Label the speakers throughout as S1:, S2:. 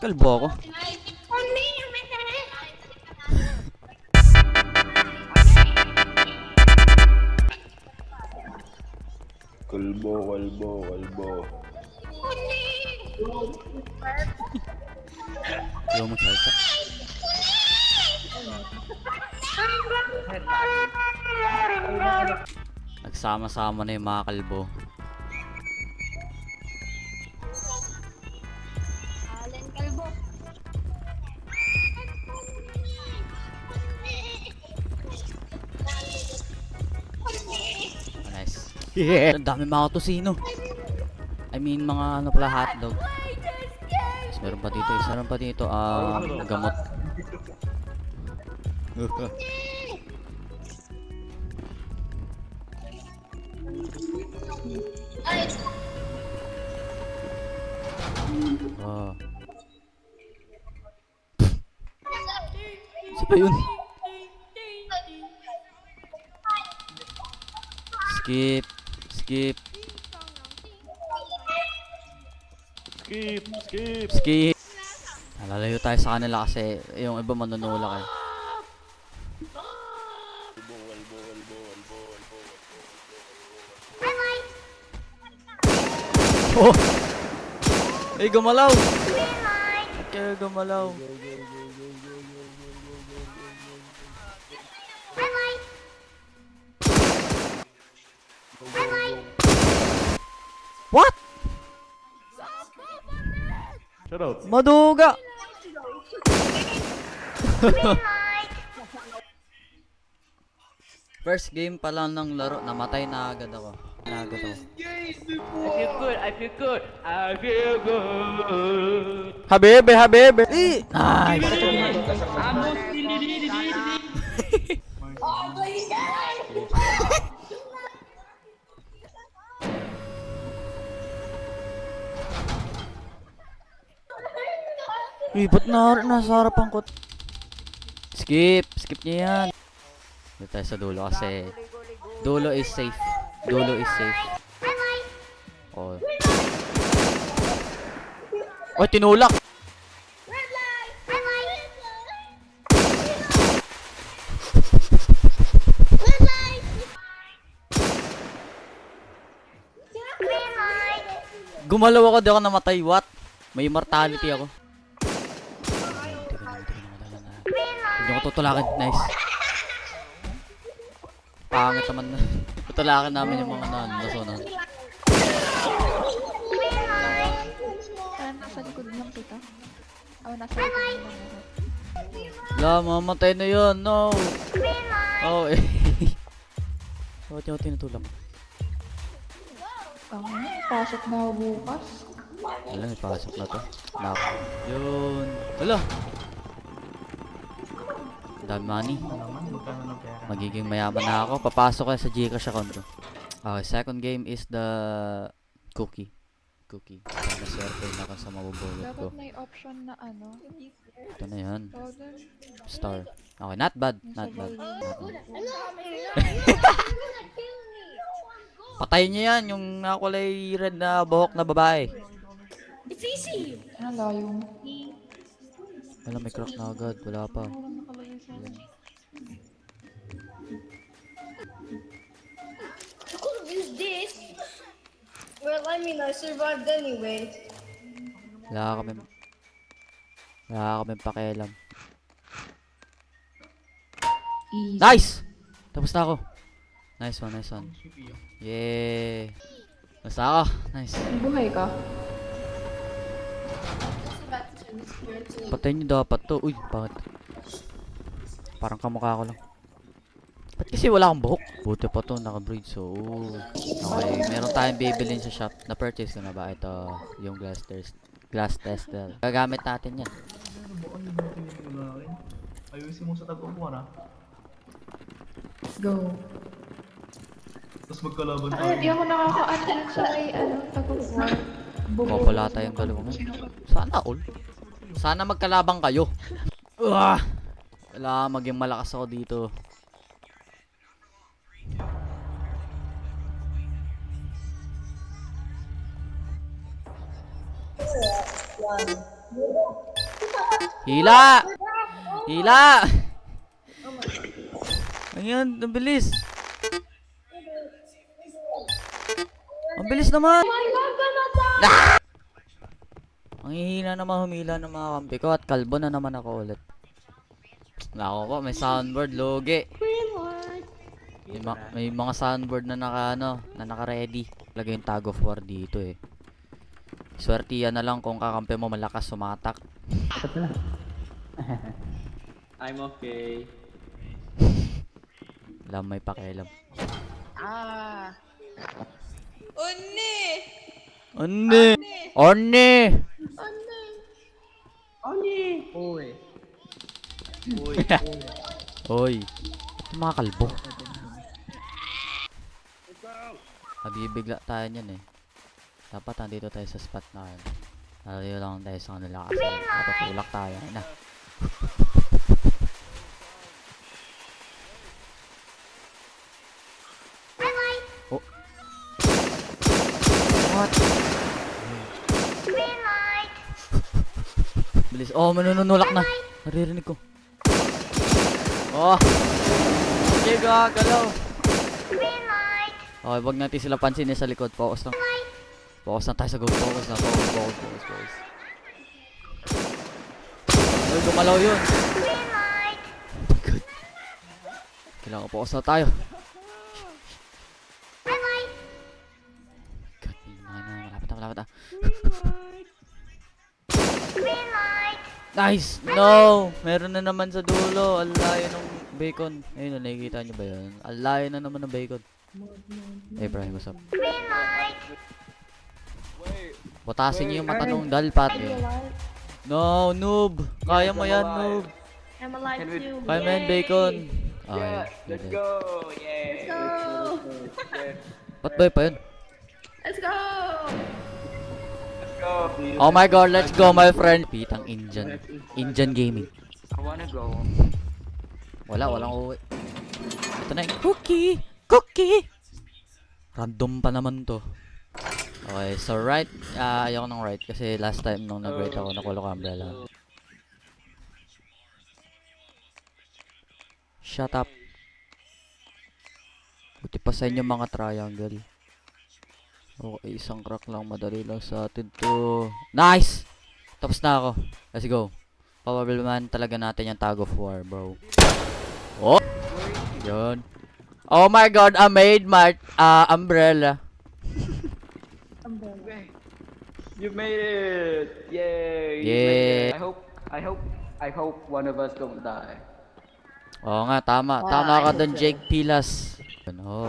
S1: Kalbo ako.
S2: Kalbo, kalbo, kalbo.
S1: Ayaw mo salta. Nagsama-sama na yung mga kalbo.
S3: Allen Kalbo.
S1: Nice. Yeah. Ang dami mga tosino. I mean mga ano pala, hotdog. Yes, meron pa dito, isa meron pa dito. Gamot. Oh. Isa pa yun. Skip. Skip.
S2: Skip, skip.
S1: Skip. Nalalayo tayo sa kanila kasi yung iba manunulak eh. Oh! Ay, gumalaw! Kaya gumalaw. What?
S2: Shout out.
S1: Maduga! First game pa lang ng laro, namatay na agad ako. Naagad ako.
S4: I feel good. I feel good.
S1: Habebe, habebe! Nice! Ba't nasa harapan ko? Skip! Skip niya yan. Dito tayo sa dulo kasi dulo is safe. Dulo is safe. Oh. Oh, tinulak! Gumalaw ako, di ako namatay. What? May immortality ako. Hindi ko tutulakin. Nice. Pangit naman na. Tutulakin namin yung mga nasunan.
S3: Nasa likod lang kita. Oh, nasa likod lang.
S1: La, mamatay na yun. No. Oh, eh. Bakit niya ako tinutulak?
S3: Pasok na ako bukas.
S1: Wala, may pasok na to. Knock. Yun. Wala. Dami money. Magiging mayaman na ako. Papasok ka sa Gcash account ko. Okay, second game is the cookie. Cookie. Sana swerte na ako sa mabubulot ko.
S3: Dapat may option na ano.
S1: Ito na yan.
S3: Powder.
S1: Star. Okay, not bad. Not bad. Patayin niya yan, yung nakakulay red na buhok na babae.
S3: It's easy. Ano layo mo?
S1: Wala, may crack na agad. Wala pa.
S3: Walang nakalagay sa akin.
S5: I could have used this. Well, I mean, I survived anyway.
S1: Wala kami pakialam.
S3: Easy.
S1: Nice! Tapos na ako. Nice one, nice one. Yeah. Basta ako. Nice.
S3: Buhay ka?
S1: Patayin nyo dapat to. Uy, bakit? Parang kamukha ko lang. Ba't kasi wala akong buhok? Buti pa to, naka-breed. So, okay. Meron tayong bibilin sa shop. Na-purchase ko na ba? Ito, yung glass tester. Gagamit natin yan.
S6: Ayusin mo sa tag-upuan ha.
S3: Go.
S6: Tapos magkalaban
S3: Ay,
S6: tayo.
S3: di ako nakaka-ano dun sa may tag-of-war.
S1: Mapapala tayong dalawang. Sana all. Sana magkalabang kayo. Kailangan maging malakas ako dito. Hila! Hila! Ayan, ang bilis. Ang bilis naman. Ah! Ang hihina naman humila ng mga kampi ko at kalbo na naman ako ulit. Nako po, may soundboard, logi. May mga soundboard na naka-ready. Lagay yung tag of war dito eh. Swertiyan na lang kung kakampi mo malakas sumatak.
S4: I'm okay.
S1: Alam, may pakialam.
S5: Unni!
S1: Onne! Onne! Oy. Ito mga kalbo. Mabibigla tayo niyan eh. Dapat nandito tayo sa spot na yun. Nalayo lang tayo sa kanila kasi matutulak tayo. Ayun na. Oh. What? Bilis. Oh, manunulak na. Naririnig ko. Oh. Okay, gagalaw. Okay, wag natin sila pansinin sa likod. Focus lang. Focus lang tayo sa goal. Focus lang. Focus. Ay, gumalaw yun. Good. Kailangan focus na tayo. God, malapit na. Nice! No! Meron na naman sa dulo. Alayo ng bacon. Ayun, nakikita nyo ba yun? Alayo na naman ng bacon. Hey, Brian, what's up? Butasin nyo yung mata nung dalpat. No, noob! Kaya mo yan, noob!
S5: I'm alive too.
S1: Kaya mo yan, bacon!
S4: Yeah, let's go. Yeah.
S5: Let's go.
S1: Ba't ba pa yun?
S5: Let's go.
S4: Let's go.
S1: Oh my god, let's go, my friend! Pitang Indian. Indian gaming.
S4: I wanna go.
S1: Walang uwi. Ito na yung cookie! Cookie! Random pa naman to. Okay, so right. Ayoko ng right kasi last time nung nag-right ako, nakuha ko umbrella. Shut up. Buti pa sa inyo mga triangle. Okay, isang crack lang. Madali lang sa atin to. Nice! Tapos na ako. Let's go. Papabilman talaga natin yung tag of war, bro. Oh! Yun. Oh my god, I made my umbrella.
S4: You made it! Yay! You
S1: Yeah.
S4: made it. I hope one of us don't die.
S1: Oo nga, tama. Tama ka dun, Jake Pilas. Oh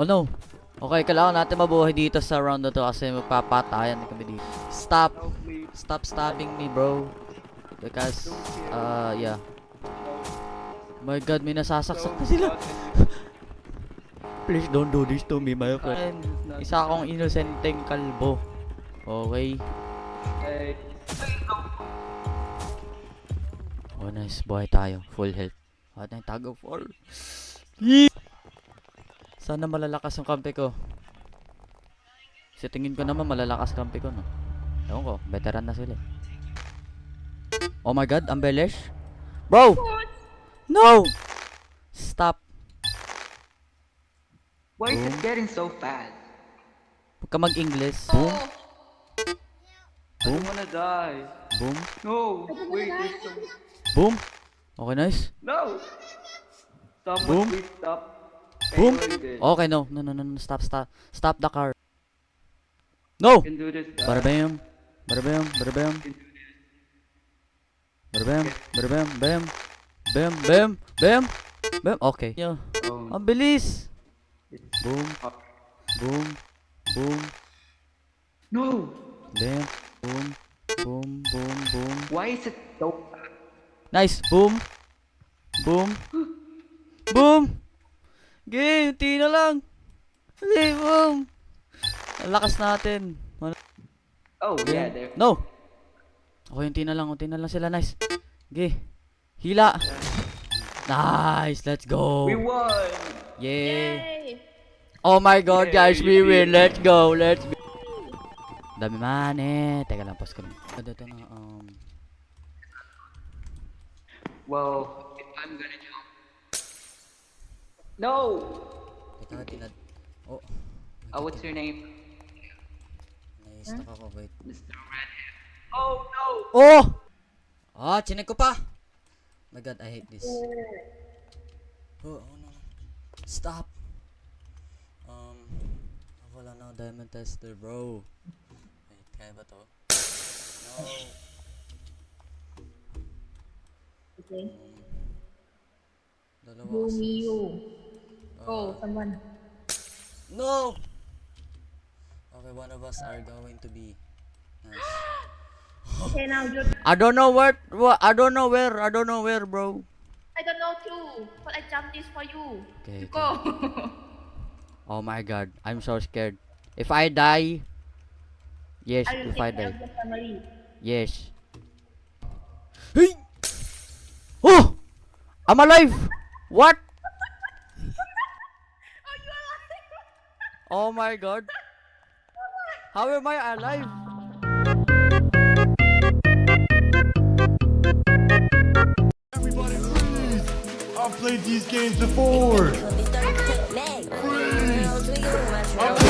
S1: no. Okay, kailangan natin mabuhay dito sa round na to kasi magpapatayan kami dito. Stop. Stop stabbing me, bro. Because, yeah. My god, may nasasaksak na sila. Please don't do this to me, my friend. Isa akong inosenteng kalbo. Okay.
S4: Hey.
S1: Oh, nice. Buhay tayo. Full health. At yung tag of war. Sana malalakas yung kampi ko. Kasi tingin ko naman malalakas kampi ko, no? Ewan ko. Veteran na sila. Oh my god, embellish. Bro! No! Stop.
S4: Why is it getting so fast?
S1: Huwag ka mag-English. Boom.
S4: I don't wanna die.
S1: Boom.
S4: No! Wait, there's some...
S1: Boom. Okay, nice.
S4: No! Someone
S1: Boom.
S4: please stop.
S1: Boom.
S4: Anyone did.
S1: Okay, no. No. Stop. Stop the car. No!
S4: You can do this, guys.
S1: Barabam. Barabam. Barabam. Barabam. Barabam. Bam. Bam. Bam. Bam. Bam. Okay. Yo.
S4: Oh,
S1: Ang bilis. Boom.
S4: fuck.
S1: Boom. Boom.
S4: No!
S1: Bam. Boom. Boom. Boom. Boom.
S4: Why is it so
S1: Nice. Boom. Boom. Boom. Okay, unti na lang. Okay, boom. Ang lakas natin.
S4: Oh, yeah, there.
S1: No. Okay, unti na lang sila. Nice. Okay. Hila. Nice. Let's go.
S4: We won!
S1: Yay.
S5: Yay.
S1: Oh my god, guys. We
S4: Yay.
S1: win. Let's go. Let's go. Dami man eh. Teka lang, pause ko lang. Ito na.
S4: Well, if I'm gonna jump. No!
S1: Teka, tinad... Oh.
S4: What's your name?
S1: Nai-stuck ako, wait.
S4: Mr. Redhead. Oh no!
S1: Oh! Ah, chinek ko pa! My god, I hate this. Oh, no. Stop! Wala na ako diamond tester, bro. Wait, kaya ba to? No.
S5: Okay.
S1: Dalawa
S5: You,
S1: kasi.
S5: me, you. Oh,
S1: Ah,
S5: someone.
S1: no! Okay, one of us are going to be. Nice.
S5: Okay, now Jude.
S1: I don't know where, I don't know where, bro.
S5: I don't know too, but I jumped this for you.
S1: Okay,
S5: You go.
S1: Oh my god, I'm so scared. If I die, yes,
S5: I will
S1: if I
S5: take care
S1: die,
S5: of the family.
S1: yes. Hey! Oh! I'm alive! What? Oh my god. How am I alive?
S2: I've played these games before. I've